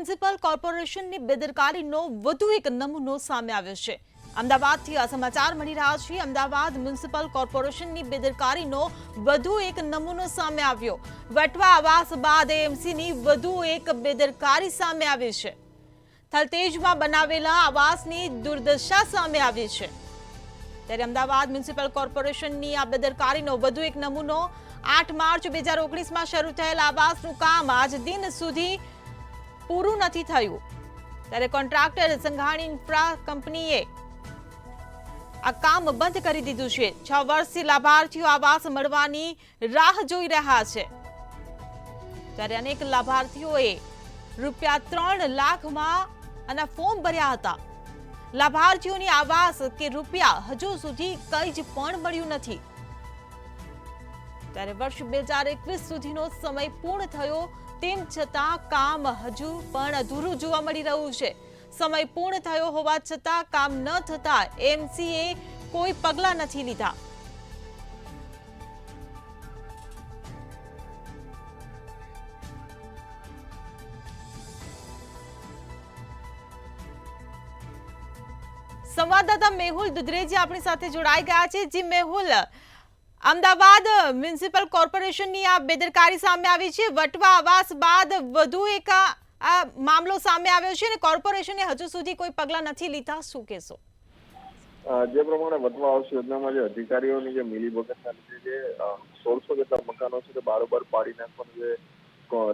Municipal કોર્પોરેશનની બેદરકારીનો વધુ એક નમૂનો સામે આવ્યો છે। અમદાવાદથી આ સમાચાર મળી રહ્યા છે। અમદાવાદ મ્યુનિસિપલ કોર્પોરેશનની બેદરકારીનો વધુ એક નમૂનો સામે આવ્યો। વટવા આવાસ બાદ એએમસીની વધુ એક બેદરકારી સામે આવી છે। થલતેજમાં બનાવેલા આવાસની દુર્દશા સામે આવી છે। ત્યારે અમદાવાદ મ્યુનિસિપલ કોર્પોરેશનની આ બેદરકારીનો વધુ એક નમૂનો 8 માર્ચ 2019માં શરૂ થયેલ આવાસનું કામ આજ દિન સુધી પૂરું નથી થયું। ત્યારે કોન્ટ્રાક્ટર સંઘાણી ઇન્ફ્રા કંપનીએ આ કામ બંધ કરી દીધું છે। 6 વર્ષથી લાભાર્થીઓ આવાસ મળવાની રાહ જોઈ રહ્યા છે। ત્યારે અનેક લાભાર્થીઓએ ₹3 લાખમાં આના ફોર્મ ભર્યા હતા। લાભાર્થીઓની આવાસ કે રૂપિયા હજુ સુધી કંઈ જ પણ મળ્યું નથી। ત્યારે વર્ષ 2021 સુધીનો સમય પૂર્ણ થયો તેમ છતાં કામ હજુ પણ અધૂરું જોવા મળી રહ્યું છે। સમય પૂર્ણ થયો હોવા છતાં કામ ન થતા એએમસીએ કોઈ પગલાં નથી લીધા। સંવાદદાતા મેહુલ દુધરેજી આપણી સાથે જોડાઈ ગયા છે। જી મેહુલ, અમદાવાદ મ્યુનિસિપલ કોર્પોરેશનની આ બેદરકારી સામે આવી છે। વટવા આવાસ બાદ વધુ એક આ મામલો સામે આવ્યો છે અને કોર્પોરેશને હજુ સુધી કોઈ પગલાં નથી લીધા। શું કહેશો? જે પ્રમાણે વટવા આવાસ યોજનામાં જે અધિકારીઓની જે મિલીભગતના લીધે જે 1600 જેટલા મકાનો છે તે બારોબાર પાડી નાખવાનું જે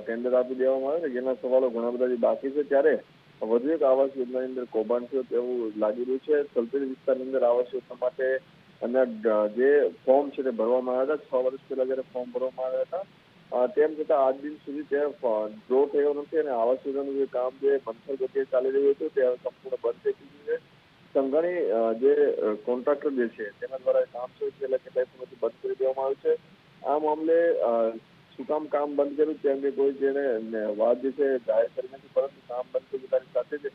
ટેન્ડર આપી દેવામાં આવે છે, જેના સવાલો ઘણા બધા જે બાકી છે, ત્યારે વધુ એક આવાસ યોજનાની અંદર કૌભાંડ થયું તેવું લાગી રહ્યું છે। થલતેજ વિસ્તારની અંદર આવાસ યોજના માટે અને જે ફોર્મ છે તે ભરવામાં આવ્યા હતા। 6 વર્ષ પહેલા જયારે ફોર્મ ભરવામાં આવ્યા હતા, તેમ છતાં આજ દિન સુધી તે ડ્રો થયો નથી અને આવાસ યોજનાનું જે કામ જે મંથર ગતિએ ચાલી રહ્યું હતું તે સંપૂર્ણ બંધ થઈ ગયું છે। સંઘાણી જે કોન્ટ્રાક્ટર જે છે તેના દ્વારા કામ છે છેલ્લા કેટલાય સમયથી બંધ કરી દેવામાં આવ્યું છે। આ મામલે શું કામ બંધ કર્યું કેમ કે કોઈ જેને વાત જે છે જાહેર કરી નથી, પરંતુ કામ બંધ કર્યું તારી સાથે જ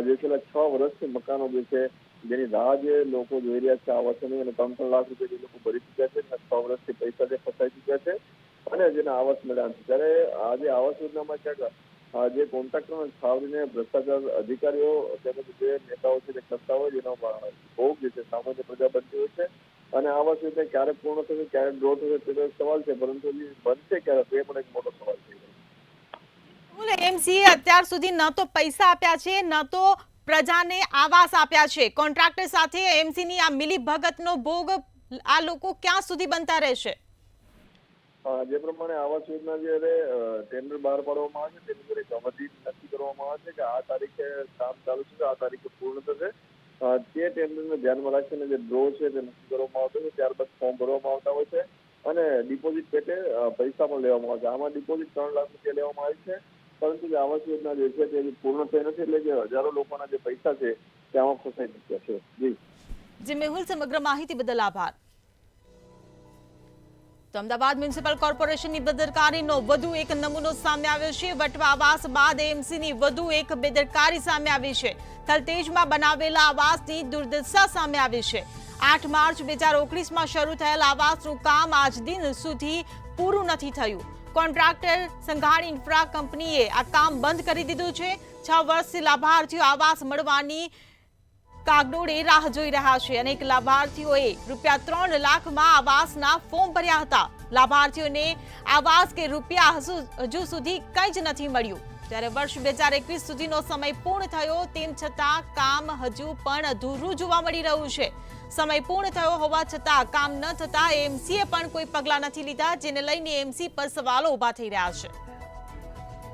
જે છેલ્લા 6 વર્ષથી મકાનો જે છે જેની રાહ જે લોકો જોઈ રહ્યા છે આવાસોની, અને 3-3 લાખ રૂપિયા જે લોકો ભરી ચૂક્યા છે અને 6 વર્ષથી પૈસા જે ફસાઈ ચૂક્યા છે અને જેને આવાસ મળ્યા નથી, ત્યારે આજે આવાસ યોજનામાં ક્યાંક જે કોન્ટ્રાક્ટરને છાવરીને ભ્રષ્ટાચાર અધિકારીઓ તેમજ જે નેતાઓ છે તે કરતા હોય, જેનો ભોગ જે છે સામાન્ય પ્રજા બનતી હોય છે। અને આવાસ યોજના ક્યારે પૂર્ણ થશે, ક્યારે ડ્રો થશે તે તો સવાલ છે, પરંતુ બનશે ક્યારે તે પણ એક મોટો સવાલ છે। એએમસીએ અત્યાર સુધી ન તો પૈસા આપ્યા છે, ન તો પ્રજાને આવાસ આપ્યા છે। કોન્ટ્રાક્ટર સાથે એએમસીની આ મિલીભગતનો ભોગ આ લોકો ક્યાં સુધી બનતા રહેશે? જે પ્રમાણે આવાસ યોજના જયારે ટેન્ડર બહાર પાડવામાં આવે છે તેની અંદર એક અવધિ નક્કી કરવામાં આવે છે કે આ તારીખે કામ ચાલુ છે, આ તારીખે પૂર્ણ થશે। તે ટેન્ડરને ધ્યાનમાં રાખીને જે ડ્રો છે તે નક્કી કરવામાં આવતો છે, ત્યારબાદ ફોર્મ ભરવામાં આવતા હોય છે અને ડિપોઝિટ પેટે પૈસા પણ લેવામાં આવે છે। આમાં ડિપોઝિટ 3 લાખ રૂપિયા લેવામાં આવી છે, પરંતુ જે આવાસ યોજના જે છે તે પૂર્ણ થઈ નથી, એટલે કે હજારો લોકોના જે પૈસા છે તે આમાં ફસાઈ ચૂક્યા છે। જી મેહુલ, સમગ્ર માહિતી બદલ આભાર। તો અમદાવાદ મ્યુનિસિપલ કોર્પોરેશનની બેદરકારીનો વધુ એક નમૂનો સામે આવ્યો છે। વટવા આવાસ બાદ એએમસીની વધુ એક બેદરકારી સામે આવી છે। થલતેજમાં બનાવેલા આવાસની દુર્દશા સામે આવી છે। 8 માર્ચ 2019માં શરૂ થયેલ આવાસનું કામ આજ દિન સુધી પૂરું નથી થયું। કોન્ટ્રાક્ટર સંઘાણી ઇન્ફ્રા કંપનીએ આ કામ બંધ કરી દીધું છે। 6 વર્ષથી લાભાર્થીઓ આવાસ મળવાની કાગડોળે રાહ જોઈ રહ્યા છે। અનેક લાભાર્થીઓએ ₹3 લાખમાં આવાસના ફોર્મ ભર્યા હતા। લાભાર્થીઓને આવાસ કે રૂપિયા હજુ સુધી કંઈ જ નથી મળ્યું। ત્યારે વર્ષ 2021 સુધીનો સમય પૂર્ણ થયો તેમ છતાં કામ હજુ પણ અધૂરું જોવા મળી રહ્યું છે। સમય પૂર્ણ થયો હોવા છતાં કામ ન થતા એએમસીએ પણ કોઈ પગલાં નથી લીધા, જેને લઈને એએમસી પર સવાલો ઉભા થઈ રહ્યા છે।